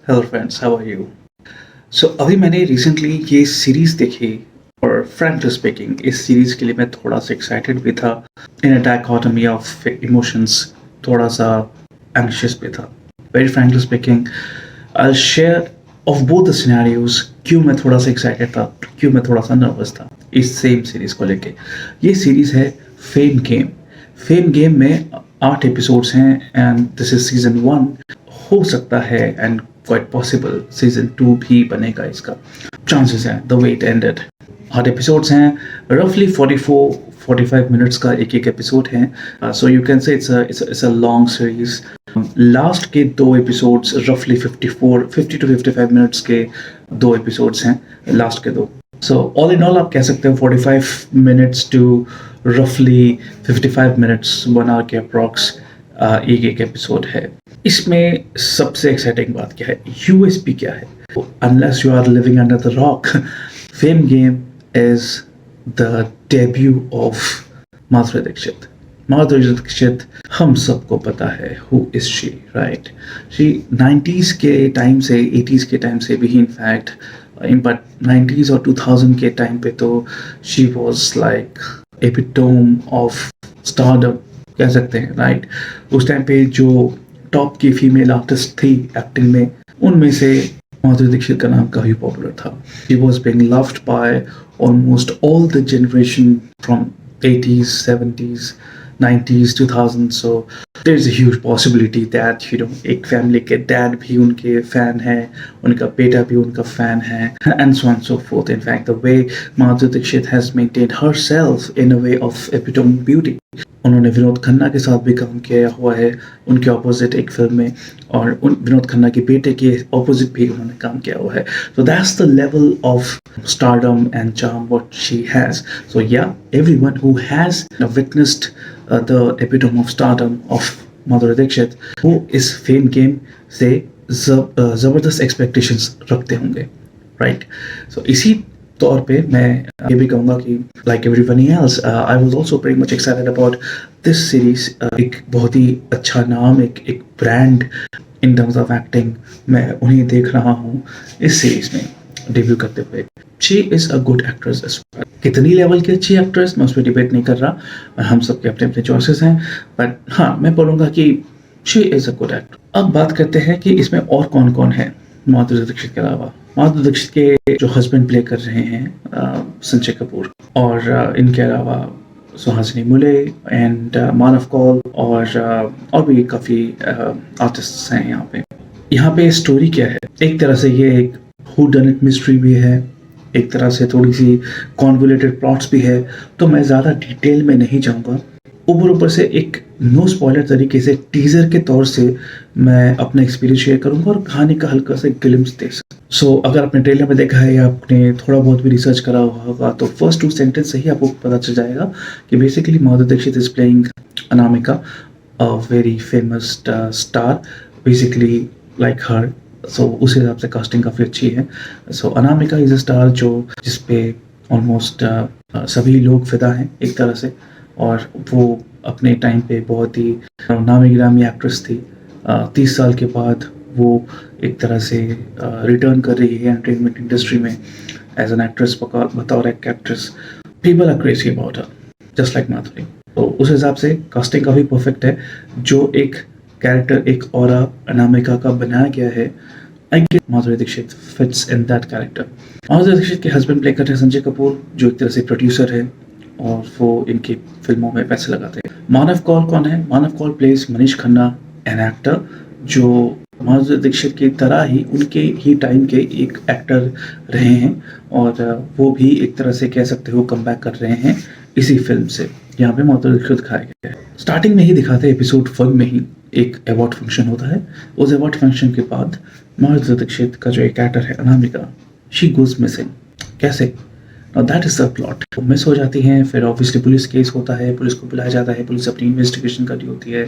Hello friends, how are you? So अभी मैंने recently ये सीरीज़ देखी और फ्रैंकली स्पीकिंग इस सीरीज़ के लिए मैं थोड़ा-सा एक्साइटेड भी था। इन अ डायकोटोमी ऑफ इमोशंस थोड़ा-सा एंग्ज़ियस भी था। Very frankly speaking I will share of both the scenarios क्यों मैं थोड़ा-सा एक्साइटेड था, क्यों मैं थोड़ा-सा नर्वस था इस सेम सीरीज़ को लेके। ये सीरीज़ है फेम गेम। फेम गेम में 8 एपिसोड्स हैं एंड दिस इज़ सीज़न 1। हो सकता है एंड क्वाइट पॉसिबल सीजन 2 भी बनेगा इसका। चांसेस हैं the way it ended. 8 episodes हैं, रफली 44-45 मिनट्स का एक एपिसोड है। So you can say it's a long series. Last के 2 एपिसोड्स रफली 50 टू 55 मिनट्स के 2 एपिसोड्स हैं, लास्ट के 2। सो ऑल इन ऑल आप कह सकते हो 45 मिनट्स टू रफली 55 मिनट्स 1 आवर के अप्रॉक्स एक एपिसोड है। इसमें सबसे एक्साइटिंग बात क्या है, यूएसपी क्या है? Unless you are living under the rock, fame game is the debut of Madhuri Dixit. Madhuri Dixit हम सबको पता है who is she, right? She 90s के टाइम से 80s के टाइम से भी इनफैक्ट बट 90s और 2000 के टाइम पे तो she was like epitome of stardom कह सकते हैं, राइट? उस टाइम पे जो टॉप की फीमेल आर्टिस्ट थी एक्टिंग में, उनमें से माधुरी दीक्षित का नाम काफ़ी पॉपुलर था। She was being loved by almost all the generation from 80s, 70s, 90s, 2000. So there's a huge possibility that एक फैमिली के डैड भी उनके फैन है, उनका बेटा भी उनका फैन है, and so on and so forth. In fact, the way Madhuri Dixit has maintained herself in a way of epitome beauty. उन्होंने विनोद खन्ना के साथ भी काम किया हुआ है उनके ऑपोजिट एक फिल्म में, और विनोद खन्ना के बेटे के ऑपोजिट भी उन्होंने काम किया हुआ है। So that's the level of stardom and charm what she has. So yeah, everyone who has witnessed the epitome of stardom of Madhuri Dixit, वो इस फेम गेम से ज़बरदस्त एक्सपेक्टेशंस रखते होंगे, राइट? सो इसी तौर पे मैं ये भी कहूँगा कि like everyone else I was also very much excited about this series. एक बहुत ही अच्छा नाम, एक brand in terms of acting, मैं उन्हें देख रहा हूँ इस सीरीज में डेब्यू करते हुए। She is a good actress as well. कितनी लेवल की अच्छी एक्ट्रेस मैं उस पर डिबेट नहीं कर रहा, हम सबके अपने अपने चॉइसेस हैं, बट हाँ मैं बोलूँगा कि she is a good actor. अब बात करते हैं कि इसमें और कौन कौन है माधुरी दीक्षित के अलावा। माधुरी दीक्षित के जो हस्बैंड प्ले कर रहे हैं संजय कपूर, और इनके अलावा सुहासिनी मूले एंड मानव कौल और भी काफ़ी आर्टिस्ट्स हैं यहाँ पे स्टोरी क्या है? एक तरह से ये एक हू डन इट मिस्ट्री भी है, एक तरह से थोड़ी सी कॉन्वोलेटेड प्लॉट्स भी है, तो मैं ज़्यादा डिटेल में नहीं जाऊँगा। ऊपर से एक नो स्पॉइलर तरीके से टीजर के तौर से मैं अपना एक्सपीरियंस शेयर करूंगा और कहानी का हल्का सा ग्लिम्स दे सकूँ। सो अगर आपने ट्रेलर में देखा है या आपने थोड़ा बहुत भी रिसर्च करा होगा तो फर्स्ट 2 सेंटेंस से ही आपको पता चल जाएगा कि basically Madhuri Dixit is playing Anamika, a very famous star, basically like her. So उस हिसाब से कास्टिंग काफ़ी अच्छी है। So Anamika is a star जिसपे ऑलमोस्ट सभी लोग फिदा हैं एक तरह से, और वो अपने टाइम पे बहुत ही नामी गिरामी एक्ट्रेस थी। 30 साल के बाद वो एक तरह से रिटर्न कर रही है एंटरटेनमेंट इंडस्ट्री में एज एन एक्ट्रेस, बतौर एक actress. People are crazy about her just like Madhuri. तो उस हिसाब से कास्टिंग काफ़ी परफेक्ट है। जो एक कैरेक्टर एक ऑरा अनामिका का बनाया गया है, I guess Madhuri Dixit fits in that character. Madhuri Dixit के हस्बैंड प्ले कर रहे हैं संजय कपूर, जो एक तरह से प्रोड्यूसर है और वो इनकी फिल्मों में पैसे लगाते हैं। मानव कौल कौन है? Manav Kaul plays Manish Khanna, an actor जो माधुरी दीक्षित की तरह ही उनके ही टाइम के एक एक्टर रहे हैं, और वो भी एक तरह से कह सकते हो कम बैक कर रहे हैं इसी फिल्म से। यहाँ पे माधुरी दीक्षित दिखाया गया है। स्टार्टिंग में ही दिखाते हैं, एपिसोड 1 में ही एक अवार्ड फंक्शन होता है। उस अवार्ड फंक्शन के बाद माधुरी दीक्षित का जो एक एक्टर है अनामिका, शी गोज मिसिंग। कैसे? Now that is the plot. वो मिस हो जाती हैं, फिर ऑब्वियसली पुलिस केस होता है, पुलिस को बुलाया जाता है, पुलिस अपनी इन्वेस्टिगेशन कर रही होती है।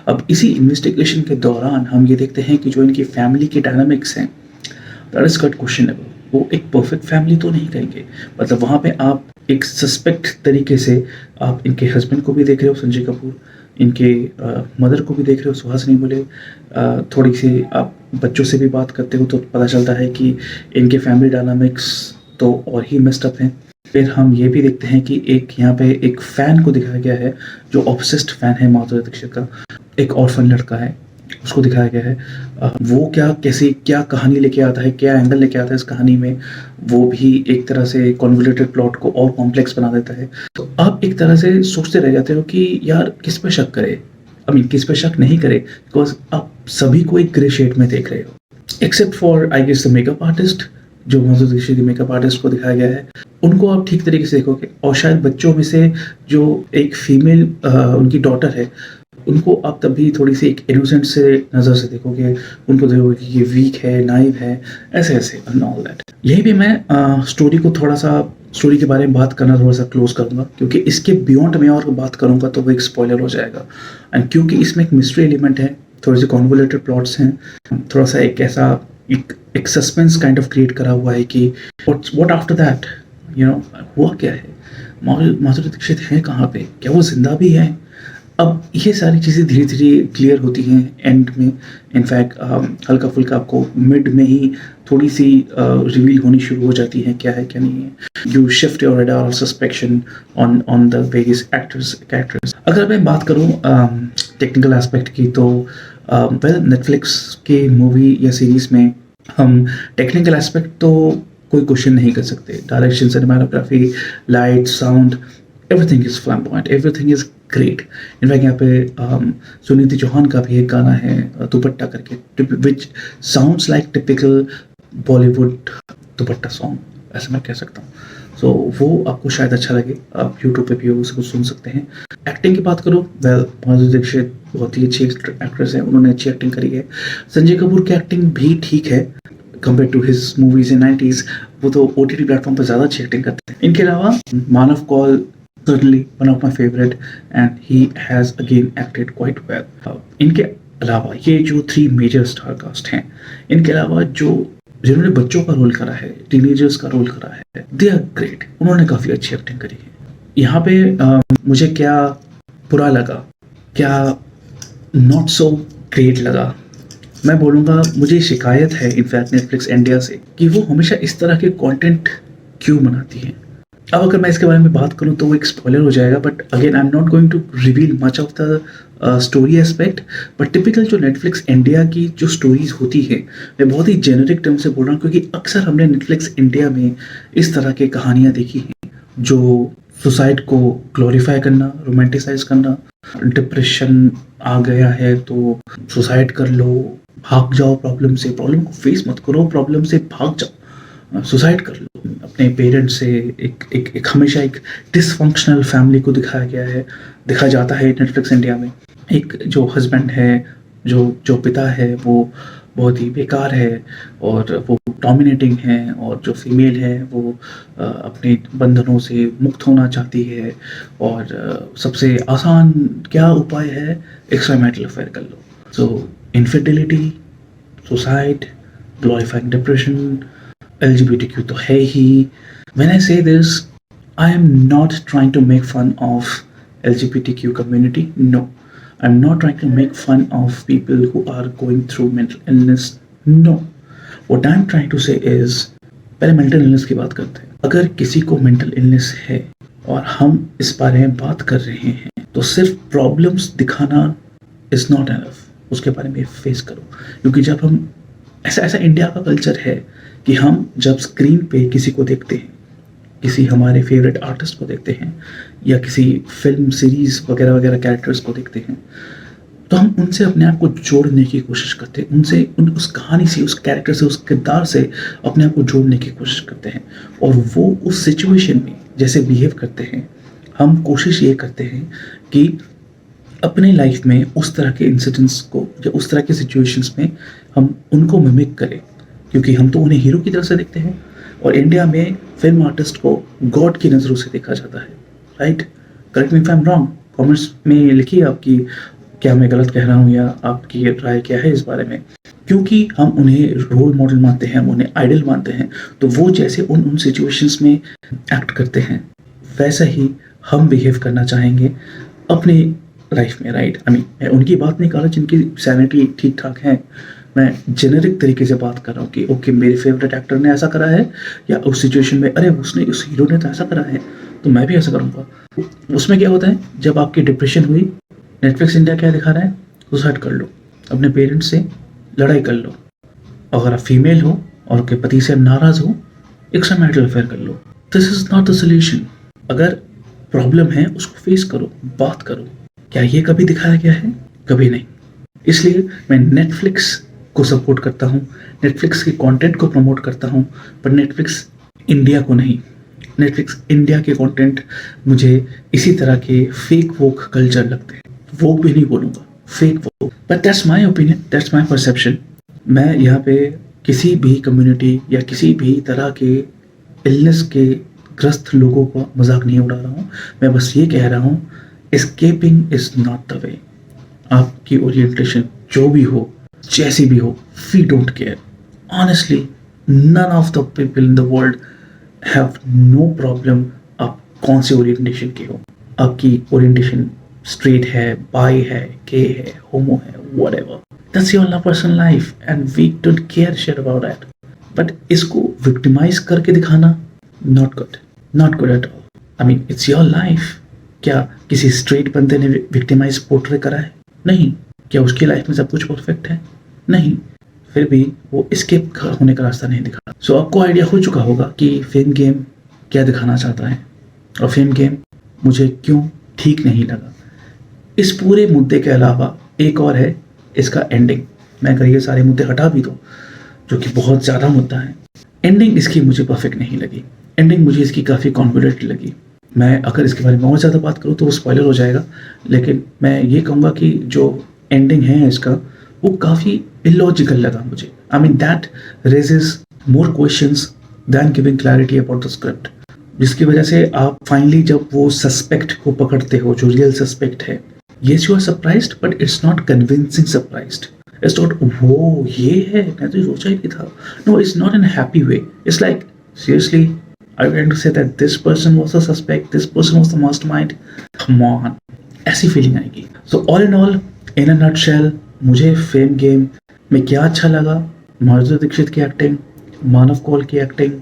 अब इसी इन्वेस्टिगेशन के दौरान हम ये देखते हैं कि जो इनकी फैमिली के डायनामिक्स हैं, दैट इज कट क्वेश्चनेबल। वो एक परफेक्ट फैमिली तो नहीं कहेंगे, मतलब वहाँ पे आप एक सस्पेक्ट तरीके से आप इनके हस्बैंड को भी देख रहे हो संजय कपूर, इनके मदर को भी देख रहे हो, सुहासिनी बोले, थोड़ी सी आप बच्चों से भी बात करते हो तो पता चलता है कि इनके फैमिली डायनामिक्स तो और ही मेस्ड अप हैं। फिर हम ये भी देखते हैं कि एक यहाँ पे एक फ़ैन को दिखाया गया है जो ऑब्सेस्ड फ़ैन है माधुरी दीक्षित का, एक ऑर्फन लड़का है, उसको दिखाया गया है। वो क्या कहानी लेके आता है, क्या एंगल लेके आता है इस कहानी में, वो भी एक तरह से कॉन्वोल्यूटेड प्लॉट को और कॉम्प्लेक्स बना देता है। तो आप एक तरह से सोचते रह जाते हो कि यार किस पे शक करे, किस पे शक नहीं करे, बिकॉज आप सभी को एक ग्रे शेड में देख रहे हो, except for I guess the makeup artist. जो माधुरी दीक्षित मेकअप आर्टिस्ट को दिखाया गया है उनको आप ठीक तरीके से देखोगे, और शायद बच्चों में से जो एक फीमेल उनकी डॉटर है उनको आप तब भी थोड़ी सी एक इनोसेंट से नज़र से देखोगे, उनको देखोगे कि ये वीक है, नाइव है, ऐसे ऐसे एंड ऑल दैट। यही भी मैं स्टोरी के बारे में बात करना थोड़ा सा क्लोज करूंगा, क्योंकि इसके बियॉन्ड मैं और बात करूंगा तो वो एक स्पॉइलर हो जाएगा। एंड क्योंकि इसमें एक मिस्ट्री एलिमेंट है, थोड़े से कॉन्वोल्यूटेड प्लॉट्स हैं, थोड़ा सा एक ऐसा एक सस्पेंस काइंड ऑफ क्रिएट करा हुआ है कि व्हाट आफ्टर दैट, हुआ क्या है, माधुरी दीक्षित है कहाँ पे, क्या वो जिंदा भी है। अब ये सारी चीज़ें धीरे धीरे क्लियर होती हैं एंड में। इनफैक्ट हल्का फुल्का आपको मिड में ही थोड़ी सी रिवील होनी शुरू हो जाती है क्या है क्या नहीं है। You shift your radar of suspection on the various characters. अगर मैं बात करूँ टेक्निकल एस्पेक्ट की तो वेल नेटफ्लिक्स के मूवी या सीरीज़ में हम टेक्निकल एस्पेक्ट तो कोई क्वेश्चन नहीं कर सकते। Direction, cinematography, light, sound, everything is flamboyant, everything is great. In fact यहाँ पे सुनीति चौहान का भी एक गाना है दुपट्टा करके, which sounds like typical Bollywood dupatta song, ऐसा मैं कह सकता हूँ। सो वो आपको शायद अच्छा लगे, आप यूट्यूब पे भी उसको सुन सकते हैं। एक्टिंग की बात करो, वेल माधुरी दीक्षित बहुत ही अच्छी एक्ट्रेस है, उन्होंने अच्छी एक्टिंग करी है। संजय कपूर की एक्टिंग भी ठीक है compare to his movies in 90s, वो तो OTT प्लेटफॉर्म पर ज़्यादा अच्छी एक्टिंग करते हैं। इनके अलावा मानव Kaul certainly one of my favorite and he has again acted quite well. इनके अलावा ये जो 3 मेजर स्टार कास्ट हैं, इनके अलावा जिन्होंने बच्चों का रोल करा है, टीनेजर्स का रोल करा है, दे आर ग्रेट, उन्होंने काफ़ी अच्छी एक्टिंग करी है। यहाँ पे मुझे क्या बुरा लगा, क्या नॉट सो ग्रेट लगा, मैं बोलूँगा मुझे शिकायत है इनफैक्ट नेटफ्लिक्स इंडिया से कि वो हमेशा इस तरह के कंटेंट क्यों बनाती हैं। अब अगर मैं इसके बारे में बात करूं तो वो एक स्पॉइलर हो जाएगा, but again I am not going to reveal much of the story aspect. But typical जो नेटफ्लिक्स इंडिया की जो स्टोरीज होती है, मैं बहुत ही जेनरिक टर्म से बोल रहा हूँ क्योंकि अक्सर हमने नेटफ्लिक्स इंडिया में इस तरह की कहानियाँ देखी हैं जो सुसाइड को ग्लोरीफाई करना, रोमांटिसाइज करना, डिप्रेशन आ गया है तो सुसाइड कर लो, भाग जाओ प्रॉब्लम से, प्रॉब्लम को फेस मत करो, प्रॉब्लम से भाग जाओ, सुसाइड कर लो अपने पेरेंट्स से। एक हमेशा एक डिसफंक्शनल फैमिली को दिखाया जाता है नेटफ्लिक्स इंडिया में। एक जो हस्बैंड है, जो पिता है, वो बहुत ही बेकार है और वो डोमिनेटिंग है, और जो फीमेल है वो अपने बंधनों से मुक्त होना चाहती है, और सबसे आसान क्या उपाय है, एक्स्ट्रा मैरिटल अफेयर कर लो। सो infidelity, suicide, glorifying depression, LGBTQ तो है ही। When I say this, I am not trying to make fun of LGBTQ community. No, I'm not trying to make fun of people who are going through mental illness. No, what I'm trying to say is, पहले mental illness की बात करते हैं। अगर किसी को mental illness है और हम इस बारे में बात कर रहे हैं तो सिर्फ प्रॉब्लम्स दिखाना is not enough, उसके बारे में फेस करो। क्योंकि जब हम ऐसा इंडिया का कल्चर है कि हम जब स्क्रीन पे किसी को देखते हैं, किसी हमारे फेवरेट आर्टिस्ट को देखते हैं या किसी फिल्म सीरीज़ वगैरह वगैरह कैरेक्टर्स को देखते हैं, तो हम उनसे अपने आप को जोड़ने की कोशिश करते हैं, उस कहानी से, उस कैरेक्टर से, उस किरदार से अपने आप को जोड़ने की कोशिश करते हैं। और वो उस सिचुएशन में जैसे बिहेव करते हैं, हम कोशिश ये करते हैं कि अपने लाइफ में उस तरह के इंसिडेंट्स को या उस तरह के सिचुएशंस में हम उनको मिमिक करें, क्योंकि हम तो उन्हें हीरो की तरह से देखते हैं। और इंडिया में फिल्म आर्टिस्ट को गॉड की नज़रों से देखा जाता है, right? Correct me if I am wrong, comments में लिखिए आपकी क्या मैं गलत कह रहा हूँ या आपकी राय क्या है इस बारे में। क्योंकि हम उन्हें रोल मॉडल मानते हैं, हम उन्हें आइडल मानते हैं, तो वो जैसे उन सिचुएशंस में एक्ट करते हैं वैसा ही हम बिहेव करना चाहेंगे अपने लाइफ में, राइट? आई मीन मैं उनकी बात नहीं कर रहा जिनकी सैनिटी ठीक ठाक है, मैं जेनेरिक तरीके से बात कर रहा हूँ कि ओके मेरे फेवरेट एक्टर ने ऐसा करा है, या उस सिचुएशन में अरे उसने उस हीरो ने तो ऐसा करा है तो मैं भी ऐसा करूँगा। उसमें क्या होता है, जब आपकी डिप्रेशन हुई, नेटफ्लिक्स इंडिया क्या दिखा रहा है, सुसाइड कर लो, अपने पेरेंट्स से लड़ाई कर लो, अगर आप फीमेल हो और आपके पति से नाराज हो, एक्स्ट्रा मैरिटल अफेयर कर लो। This is not the solution. अगर प्रॉब्लम है उसको फेस करो, बात करो। क्या ये कभी दिखाया गया है? कभी नहीं। इसलिए मैं नेटफ्लिक्स को सपोर्ट करता हूँ, नेटफ्लिक्स के कंटेंट को प्रमोट करता हूँ, पर नेटफ्लिक्स इंडिया को नहीं। नेटफ्लिक्स इंडिया के कंटेंट मुझे इसी तरह के फेक वोक कल्चर लगते हैं। वोक भी नहीं बोलूँगा, fake woke. But that's my opinion, that's my perception. मैं यहाँ पे किसी भी कम्युनिटी या किसी भी तरह के इलनेस के ग्रस्त लोगों को मजाक नहीं उड़ा रहा हूँ। मैं बस ये कह रहा हूँ, escaping is not the way. आपकी ओरिएंटेशन जो भी हो, जैसी भी हो, we don't care. Honestly none of the people in the world have no problem आप कौन से ओरिएंटेशन के हो। आपकी ओरिएंटेशन स्ट्रेट है, बाई है, गे है, होमो है, whatever, that's your personal life and we don't care share about that. But इसको विक्टिमाइज करके दिखाना, not good, not good at all. I mean it's your life. क्या किसी स्ट्रेट बंदे ने विक्टिमाइज पोर्ट्रे करा है? नहीं। क्या उसकी लाइफ में सब कुछ परफेक्ट है? नहीं। फिर भी वो एस्केप होने का रास्ता नहीं दिखा। सो आपको आइडिया हो चुका होगा कि फेम गेम क्या दिखाना चाहता है और फेम गेम मुझे क्यों ठीक नहीं लगा। इस पूरे मुद्दे के अलावा एक और है, इसका एंडिंग। मैं अगर ये सारे मुद्दे हटा भी दूँ, जो कि बहुत ज़्यादा मुद्दा है, एंडिंग इसकी मुझे परफेक्ट नहीं लगी। एंडिंग मुझे इसकी काफ़ी कॉन्फिडेंट लगी। मैं अगर इसके बारे में और ज़्यादा बात करूँ तो वो स्पॉइलर हो जाएगा, लेकिन मैं ये कहूँगा कि जो एंडिंग है इसका, वो काफ़ी इलॉजिकल लगा मुझे। I mean that raises more questions than giving clarity about the script, जिसकी वजह से आप फाइनली जब वो सस्पेक्ट को पकड़ते हो, जो रियल सस्पेक्ट है, yes you are surprised but it's not convincing surprised. It's not वो ये है, मैं तो सोचा ही नहीं था। No, it's not in happy way. It's like seriously are you going to say that this person was the suspect, this person was the mastermind? Come on, ऐसी फीलिंग आएगी। So all in all, in a nutshell, मुझे fame game में क्या अच्छा लगा, माधुरी दीक्षित की acting, मानव कौल की acting,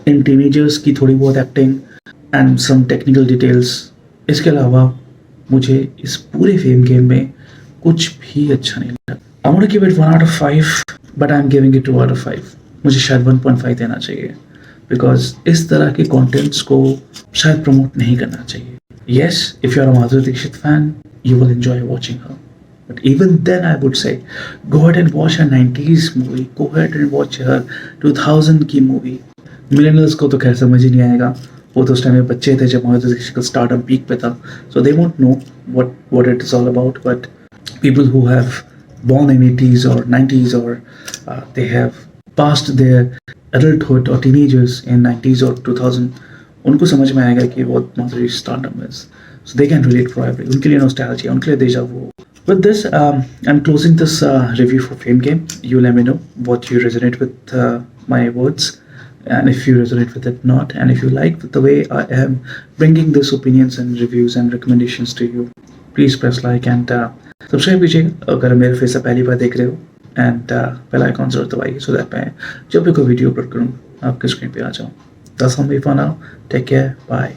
इन teenagers की थोड़ी बहुत acting and some technical details. इसके अलावा मुझे इस पूरे फेम गेम में कुछ भी अच्छा नहीं लगा। I'm gonna give it 1 out of 5, but I'm giving it 2 out of 5। मुझे शायद 1.5 देना चाहिए, बिकॉज इस तरह के कंटेंट्स को शायद प्रमोट नहीं करना चाहिए। Yes, if you are a Madhuri Dixit fan, you will enjoy watching her, but even then I would say go ahead and watch her 90s movie, go ahead and watch her 2000 की movie. Millennials को तो खैर समझ ही नहीं आएगा, वो तो उस टाइम में बच्चे थे जब माधुरी दीक्षित का स्टारडम पीक पे था, so they won't know what it is all about। But people who have born in 80s or 90s or they have passed their adulthood or teenagers in 90s or 2000, उनको समझ में आएगा कि what Madhuri stardom is, so they can relate probably। उनके लिए nostalgia, उनके लिए deja vu। With this, I'm closing this review for Fame Game। You let me know what you resonate with my words, and if you resonate with it not, and if you like the way I am bringing these opinions and reviews and recommendations to you, please press like and subscribe कीजिएगा अगर मेरे face से पहली बार देख रहे हो, and bell icon जरूर दबाइए सो दैट मैं जब भी कोई वीडियो अपलोड करूँ आपके स्क्रीन पे आ जाऊँ। That's all me for now, take care, bye.